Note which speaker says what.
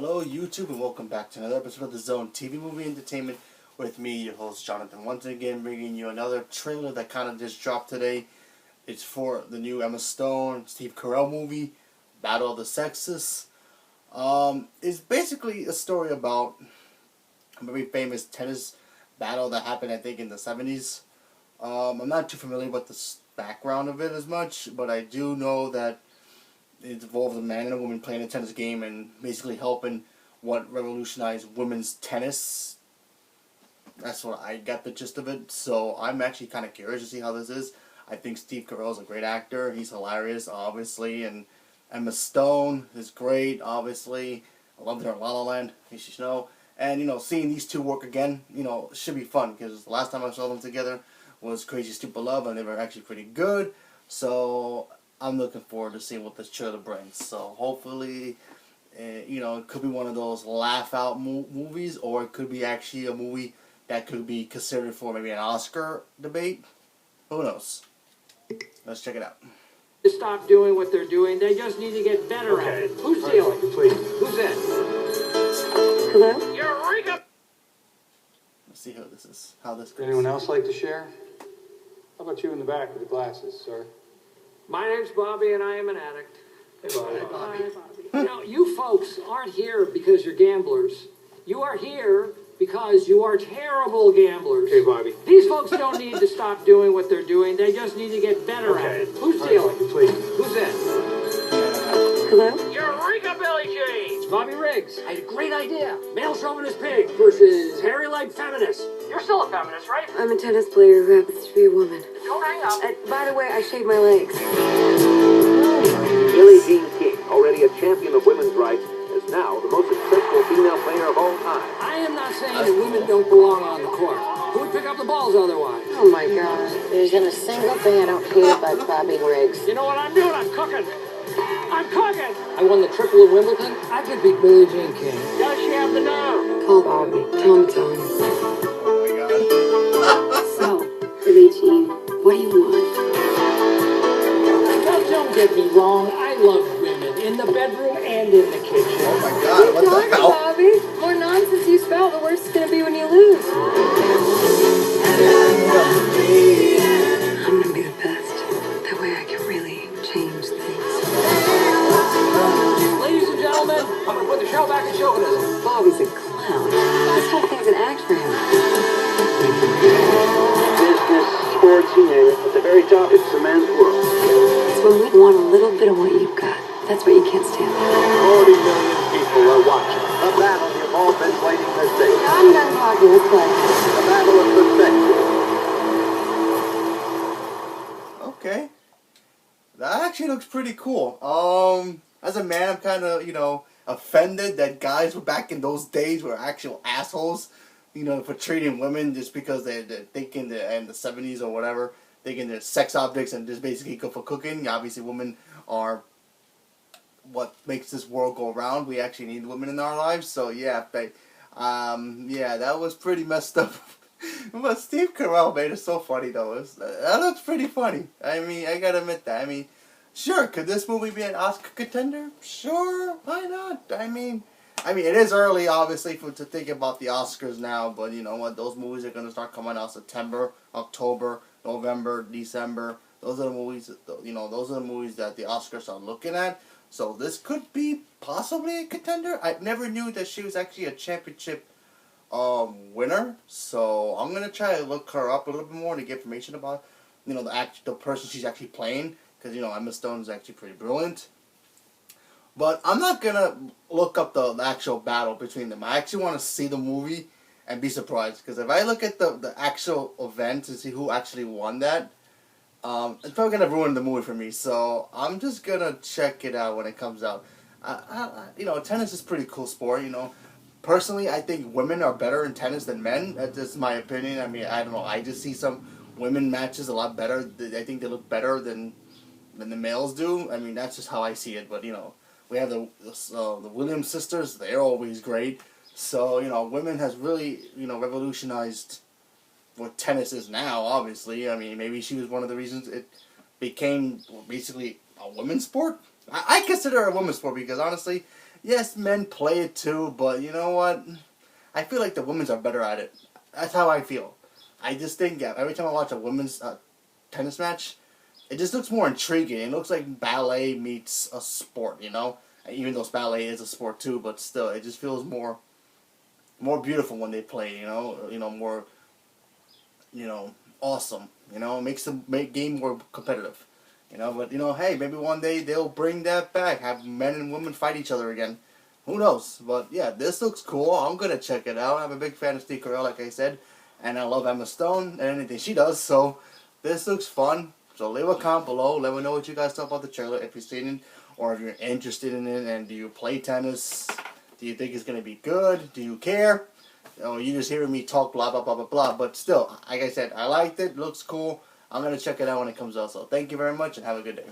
Speaker 1: Hello YouTube and welcome back to another episode of the Zone TV Movie Entertainment with me, your host Jonathan, once again bringing you another trailer that kind of just dropped today. It's for the new Emma Stone, Steve Carell movie, Battle of the Sexes. It's basically a story about a very famous tennis battle that happened, I think, in the 70s. I'm not too familiar with the background of it as much, but I do know that it involves a man and a woman playing a tennis game and basically helping what revolutionized women's tennis. That's what I got the gist of it. So I'm actually kind of curious to see how this is. I think Steve Carell is a great actor. He's hilarious, obviously, and Emma Stone is great, obviously. I loved her in La La Land, you should know. And, seeing these two work again, should be fun, because the last time I saw them together was Crazy Stupid Love, and they were actually pretty good. So I'm looking forward to seeing what this trailer brings. So hopefully, it could be one of those laugh-out movies, or it could be actually a movie that could be considered for maybe an Oscar debate. Who knows? Let's check it out.
Speaker 2: To stop doing what they're doing, they just need to get better at it. Who's dealing?
Speaker 3: Please.
Speaker 2: Who's in?
Speaker 4: Hello?
Speaker 2: Eureka!
Speaker 1: Let's see how this goes.
Speaker 3: Anyone else like to share? How about you in the back with the glasses, sir?
Speaker 2: My name's Bobby, and I am an addict.
Speaker 3: Hey, Bobby.
Speaker 2: Now, you folks aren't here because you're gamblers. You are here because you are terrible gamblers.
Speaker 3: Hey, Bobby.
Speaker 2: These folks don't need to stop doing what they're doing. They just need to get better at it. Who's dealing?
Speaker 3: Please.
Speaker 2: Who's in?
Speaker 4: Hello?
Speaker 2: Eureka, Billy Jean! It's Bobby Riggs. I had a great idea. Male chauvinist pig versus hairy leg feminist. You're still a feminist, right?
Speaker 4: I'm a tennis player who happens to be a woman.
Speaker 2: Don't hang up.
Speaker 4: By the way, I shaved my legs.
Speaker 5: Billie Jean King, already a champion of women's rights, is now the most successful female player of all time.
Speaker 2: I am not saying that women don't belong on the court. Who would pick up the balls otherwise?
Speaker 4: Oh my gosh. There isn't a single thing I don't hate about Bobby Riggs.
Speaker 2: You know what I'm doing? I'm cooking. I'm cooking. I won the triple at Wimbledon. I could beat Billie Jean King. Does she have the nerve?
Speaker 4: Call Bobby. Tell him it's on.
Speaker 1: Oh my god.
Speaker 4: So, Billie Jean, what do you want?
Speaker 2: Now, don't get me wrong. I love women in the bedroom and in the kitchen.
Speaker 1: Oh my god, what the hell?
Speaker 4: Bobby. The more nonsense you spout, the worse it's going to be when you lose. I'm going to be the best. That way I can really change things.
Speaker 2: Ladies and gentlemen, I'm going to put the show back in chauvinism.
Speaker 4: Bobby's a clown. This whole thing's an act for him.
Speaker 5: Business, sports, you name it, at the very top, it's the man's world.
Speaker 4: It's when we want a little bit of what you've got. That's what you can't stand.
Speaker 5: 40 million people are watching. A battle you've all been waiting to see.
Speaker 4: I'm done talking. Let's play.
Speaker 5: The battle of the sexes.
Speaker 1: Okay. That actually looks pretty cool. As a man, I'm kind of, offended that guys were back in those days were actual assholes, for treating women just because they're thinking they're in the 70s or whatever, thinking they're sex objects and just basically good for cooking. Obviously, women are what makes this world go around. We actually need women in our lives. So, yeah, that was pretty messed up. But Steve Carell made it so funny, though. That looks pretty funny. I mean, I gotta admit that. I mean, sure, could this movie be an Oscar contender? Sure, why not? I mean, it is early, obviously, to think about the Oscars now, but you know what? Those movies are going to start coming out September, October, November, December. Those are the movies, that the Oscars are looking at. So this could be possibly a contender. I never knew that she was actually a championship winner, so I'm gonna try to look her up a little bit more to get information about, the person she's actually playing, because Emma Stone is actually pretty brilliant. But I'm not gonna look up the actual battle between them. I actually want to see the movie and be surprised, because if I look at the actual event to see who actually won that, it's probably gonna ruin the movie for me. So I'm just gonna check it out when it comes out. Tennis is a pretty cool sport. Personally, I think women are better in tennis than men. That's just my opinion. I mean, I don't know. I just see some women matches a lot better. I think they look better than the males do. I mean, that's just how I see it. But we have the Williams sisters. They're always great. So women has really revolutionized what tennis is now. Obviously, I mean, maybe she was one of the reasons it became basically a women's sport. I consider it a women's sport because honestly, yes, men play it too, but you know what? I feel like the women's are better at it. That's how I feel. I just think every time I watch a women's tennis match, it just looks more intriguing. It looks like ballet meets a sport, you know? Even though ballet is a sport too, but still, it just feels more beautiful when they play, you know, more, awesome, makes the game more competitive, but, hey, maybe one day they'll bring that back, have men and women fight each other again, who knows, but yeah, this looks cool, I'm gonna check it out, I'm a big fan of Steve Carell, like I said, and I love Emma Stone, and anything she does, so this looks fun, so leave a comment below, let me know what you guys thought about the trailer, if you've seen it, or if you're interested in it, and do you play tennis? Do you think it's going to be good? Do you care? Or you just hearing me talk blah, blah, blah, blah, blah. But still, like I said, I liked it. Looks cool. I'm going to check it out when it comes out. So thank you very much and have a good day.